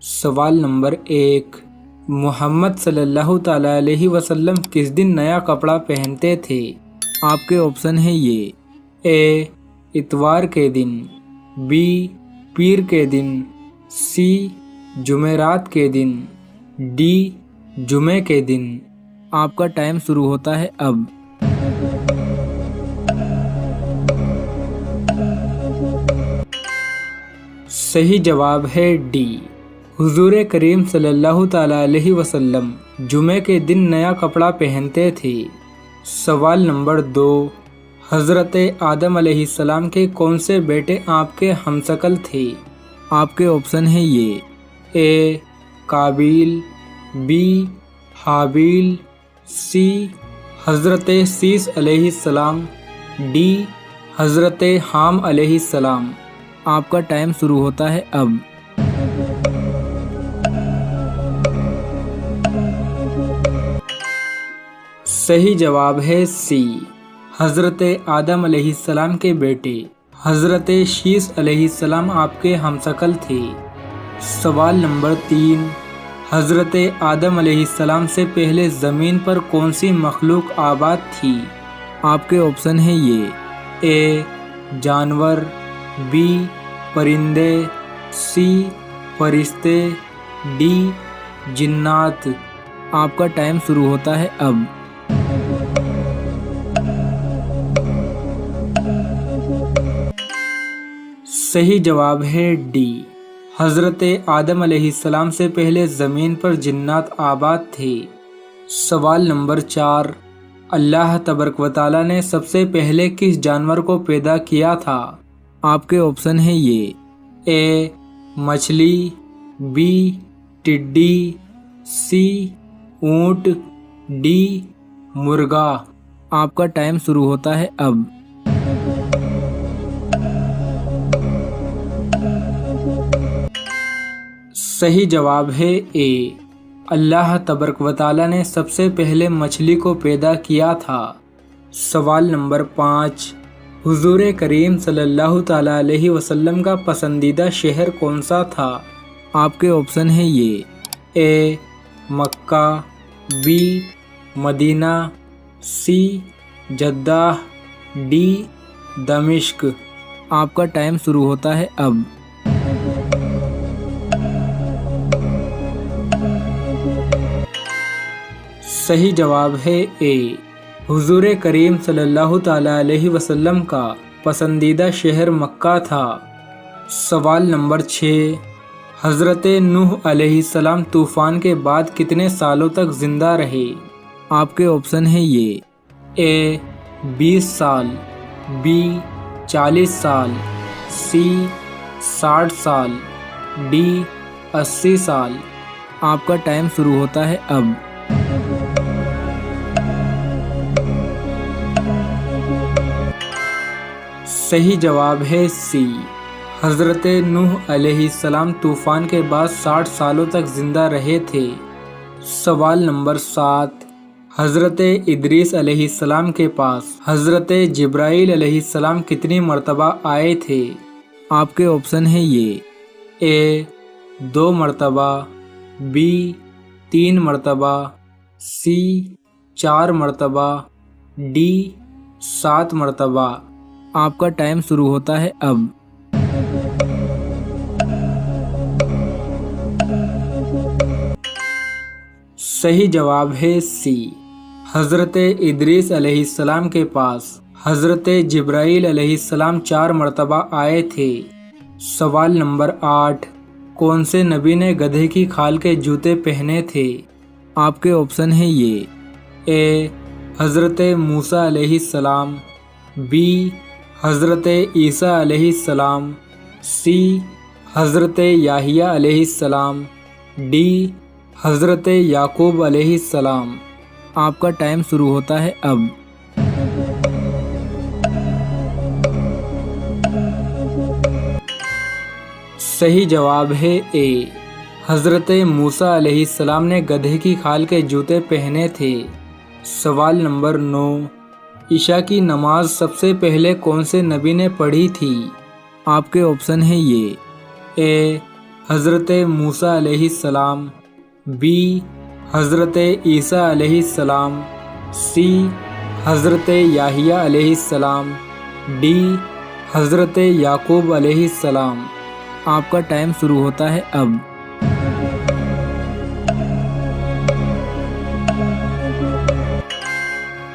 سوال نمبر 1، محمد صلی اللہ تعالیٰ علیہ وسلم کس دن نیا کپڑا پہنتے تھے؟ آپ کے آپشن ہیں یہ اے اتوار کے دن، بی پیر کے دن، سی جمعرات کے دن، ڈی جمعے کے دن۔ آپ کا ٹائم شروع ہوتا ہے اب۔ صحیح جواب ہے ڈی، حضور کریم صلی اللہ تعالیٰ علیہ وسلم جمعے کے دن نیا کپڑا پہنتے تھے۔ سوال نمبر 2، حضرت آدم علیہ السلام کے کون سے بیٹے آپ کے ہمشکل تھے؟ آپ کے آپشن ہیں یہ اے قابیل، بی حابیل، سی حضرت شیش علیہ السلام، ڈی حضرت حام علیہ السلام۔ آپ کا ٹائم شروع ہوتا ہے اب۔ صحیح جواب ہے سی، حضرت آدم علیہ السلام کے بیٹے حضرت شیش علیہ السلام آپ کے ہمشکل تھے۔ سوال نمبر 3، حضرت آدم علیہ السلام سے پہلے زمین پر کون سی مخلوق آباد تھی؟ آپ کے آپشن ہیں یہ اے جانور، بی پرندے، سی فرشتے، ڈی جنات۔ آپ کا ٹائم شروع ہوتا ہے اب۔ صحیح جواب ہے ڈی، حضرت آدم علیہ السلام سے پہلے زمین پر جنات آباد تھے۔ سوال نمبر 4، اللہ تبارک و تعالیٰ نے سب سے پہلے کس جانور کو پیدا کیا تھا؟ آپ کے آپشن ہیں یہ اے مچھلی، بی ٹڈی، سی اونٹ، ڈی مرغا۔ آپ کا ٹائم شروع ہوتا ہے اب۔ صحیح جواب ہے اے، اللہ تبارک و تعالیٰ نے سب سے پہلے مچھلی کو پیدا کیا تھا۔ سوال نمبر 5، حضور کریم صلی اللہ تعالیٰ علیہ وسلم کا پسندیدہ شہر کون سا تھا؟ آپ کے آپشن ہیں یہ A Mecca, B Medina, C Jeddah, D Damascus. آپ کا ٹائم شروع ہوتا ہے اب۔ صحیح جواب ہے اے، حضور کریم صلی اللہ تعالیٰ علیہ وسلم کا پسندیدہ شہر مکہ تھا۔ سوال نمبر 6، حضرت نوح علیہ السلام طوفان کے بعد کتنے سالوں تک زندہ رہے؟ آپ کے آپشن ہیں یہ اے 20 سال، بی 40 سال، سی 60 سال، ڈی 80 سال۔ آپ کا ٹائم شروع ہوتا ہے اب۔ صحیح جواب ہے سی، حضرت نوح علیہ السلام طوفان کے بعد 60 سالوں تک زندہ رہے تھے۔ سوال نمبر 7، حضرت ادریس علیہ السلام کے پاس حضرت جبرائیل علیہ السلام کتنی مرتبہ آئے تھے؟ آپ کے آپشن ہیں یہ اے 2 مرتبہ، بی 3 مرتبہ، سی 4 مرتبہ، ڈی 7 مرتبہ۔ آپ کا ٹائم شروع ہوتا ہے اب۔ صحیح جواب ہے سی، حضرت ادریس علیہ السلام کے پاس حضرت جبرائیل علیہ السلام 4 مرتبہ آئے تھے۔ سوال نمبر 8، کون سے نبی نے گدھے کی کھال کے جوتے پہنے تھے؟ آپ کے آپشن ہیں یہ اے حضرت موسیٰ علیہ السلام، بی حضرت عیسیٰ علیہ السلام، سی حضرت یحییٰ علیہ السلام، ڈی حضرت یعقوب علیہ السلام۔ آپ کا ٹائم شروع ہوتا ہے اب۔ صحیح جواب ہے اے، حضرت موسیٰ علیہ السلام نے گدھے کی کھال کے جوتے پہنے تھے۔ سوال نمبر 9، عشاء کی نماز سب سے پہلے کون سے نبی نے پڑھی تھی؟ آپ کے آپشن ہیں یہ اے حضرت موسیٰ علیہ السلام، بی حضرت عیسیٰ علیہ السلام، سی حضرت یحییٰ علیہ السلام، ڈی حضرت یعقوب علیہ السلام۔ آپ کا ٹائم شروع ہوتا ہے اب۔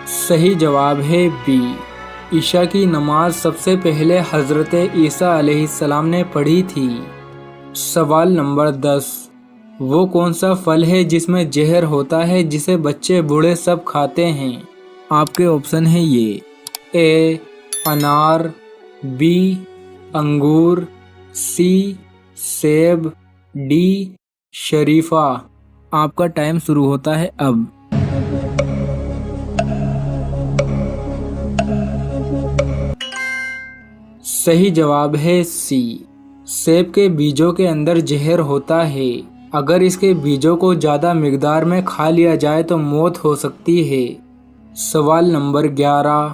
صحیح جواب ہے بی، عشاء کی نماز سب سے پہلے حضرت عیسیٰ علیہ السلام نے پڑھی تھی۔ سوال نمبر 10، وہ کون سا پھل ہے جس میں زہر ہوتا ہے جسے بچے بوڑھے سب کھاتے ہیں؟ آپ کے آپشن ہیں یہ، اے انار، بی انگور، سی سیب، ڈی شریفہ۔ آپ کا ٹائم شروع ہوتا ہے اب۔ صحیح جواب ہے سی، سیب کے بیجوں کے اندر زہر ہوتا ہے۔ اگر اس کے بیجوں کو زیادہ مقدار میں کھا لیا جائے تو موت ہو سکتی ہے۔ سوال نمبر 11،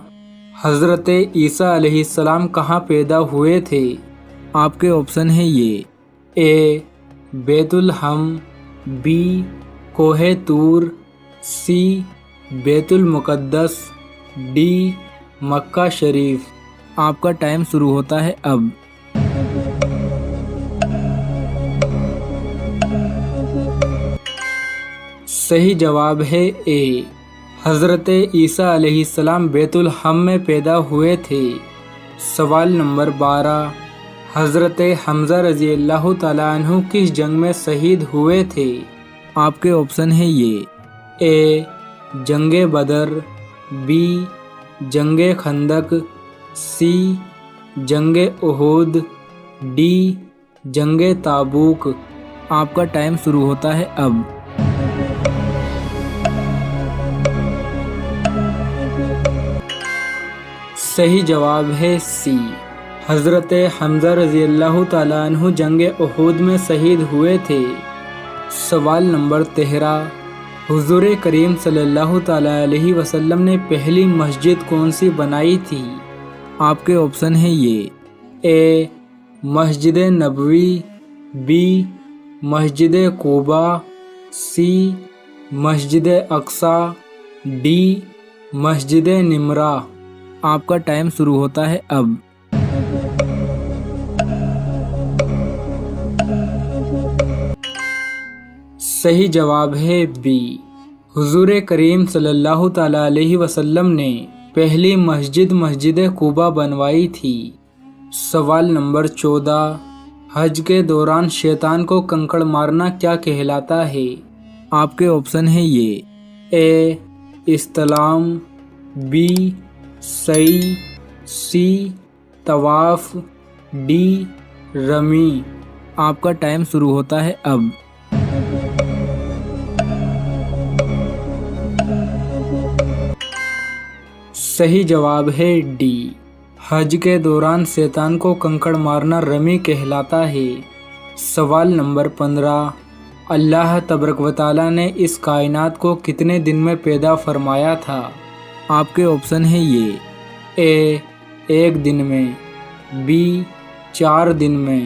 حضرت عیسیٰ علیہ السلام کہاں پیدا ہوئے تھے؟ آپ کے آپشن ہیں یہ، اے بیت الحم، بی کوہ طور، سی بیت المقدس، ڈی مکہ شریف۔ آپ کا ٹائم شروع ہوتا ہے اب۔ صحیح جواب ہے اے، حضرت عیسیٰ علیہ السلام بیت الحم میں پیدا ہوئے تھے۔ سوال نمبر 12، حضرت حمزہ رضی اللہ تعالیٰ عنہ کس جنگ میں شہید ہوئے تھے؟ آپ کے آپشن ہیں یہ، اے جنگ بدر، بی جنگ خندق، سی جنگ احد، ڈی جنگ تابوک۔ آپ کا ٹائم شروع ہوتا ہے اب۔ صحیح جواب ہے سی، حضرت حمزہ رضی اللہ تعالیٰ عنہ جنگ احد میں شہید ہوئے تھے۔ سوال نمبر 13، حضور کریم صلی اللہ تعالیٰ علیہ وسلم نے پہلی مسجد کون سی بنائی تھی؟ آپ کے آپشن ہیں یہ، اے Masjid Nabawi, be Masjid Quba, C Masjid Aqsa, D مسجد نمرہ۔ آپ کا ٹائم شروع ہوتا ہے اب۔ صحیح جواب ہے بی، حضور کریم صلی اللہ تعالیٰ علیہ وسلم نے پہلی مسجد قباء بنوائی تھی۔ سوال نمبر 14، حج کے دوران شیطان کو کنکڑ مارنا کیا کہلاتا ہے؟ آپ کے آپشن ہیں یہ، اے استلام، بی سعی، سی طواف، ڈی رمی۔ آپ کا ٹائم شروع ہوتا ہے اب۔ صحیح جواب ہے ڈی، حج کے دوران شیطان کو کنکڑ مارنا رمی کہلاتا ہے۔ سوال نمبر 15، اللہ تبارک و تعالیٰ نے اس کائنات کو کتنے دن میں پیدا فرمایا تھا؟ آپ کے آپشن ہیں یہ، اے 1 دن میں، بی 4 دن میں،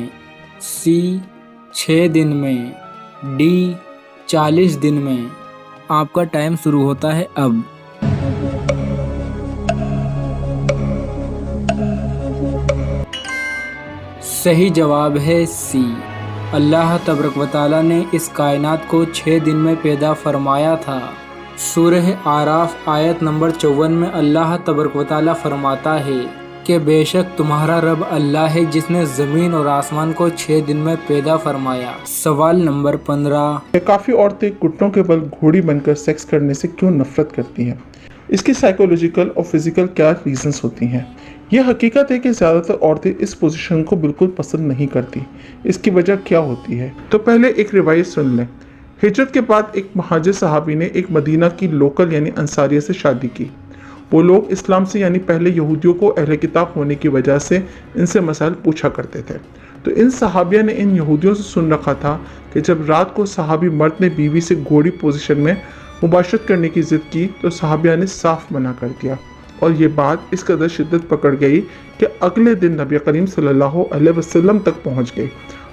سی 6 دن میں، ڈی 40 دن میں۔ آپ کا ٹائم شروع ہوتا ہے اب۔ صحیح جواب ہے سی، اللہ تبارک و تعالیٰ نے اس کائنات کو 6 دن میں پیدا فرمایا تھا۔ سورہ اعراف آیت نمبر 54 میں اللہ تبارک و تعالیٰ فرماتا ہے کہ بے شک تمہارا رب اللہ ہے جس نے زمین اور آسمان کو 6 دن میں پیدا فرمایا۔ سوال نمبر 15، کافی عورتیں گھٹنوں کے بل گھوڑی بن کر سیکس کرنے سے کیوں نفرت کرتی ہیں؟ اس کی سائیکولوجیکل اور فزیکل کیا ریزنز ہوتی ہیں؟ یہ حقیقت ہے کہ زیادہ تر عورتیں اس پوزیشن کو بالکل پسند نہیں کرتی۔ اس کی وجہ کیا ہوتی ہے؟ تو پہلے ایک روایت سن لیں۔ ہجرت کے بعد ایک مہاجر صحابی نے ایک مدینہ کی لوکل یعنی انصاریہ سے شادی کی۔ وہ لوگ اسلام سے یعنی پہلے یہودیوں کو اہل کتاب ہونے کی وجہ سے ان سے مسائل پوچھا کرتے تھے۔ تو ان صحابیہ نے ان یہودیوں سے سن رکھا تھا کہ جب رات کو صحابی مرد نے بیوی سے گھوڑی پوزیشن میں مباشرت کرنے کی ضد کی تو صحابیہ نے صاف منع کر دیا، اور یہ بات اس قدر شدت پکڑ گئی کہ اگلے دن نبی کریم صلی اللہ علیہ وسلم تک پہنچ گئی۔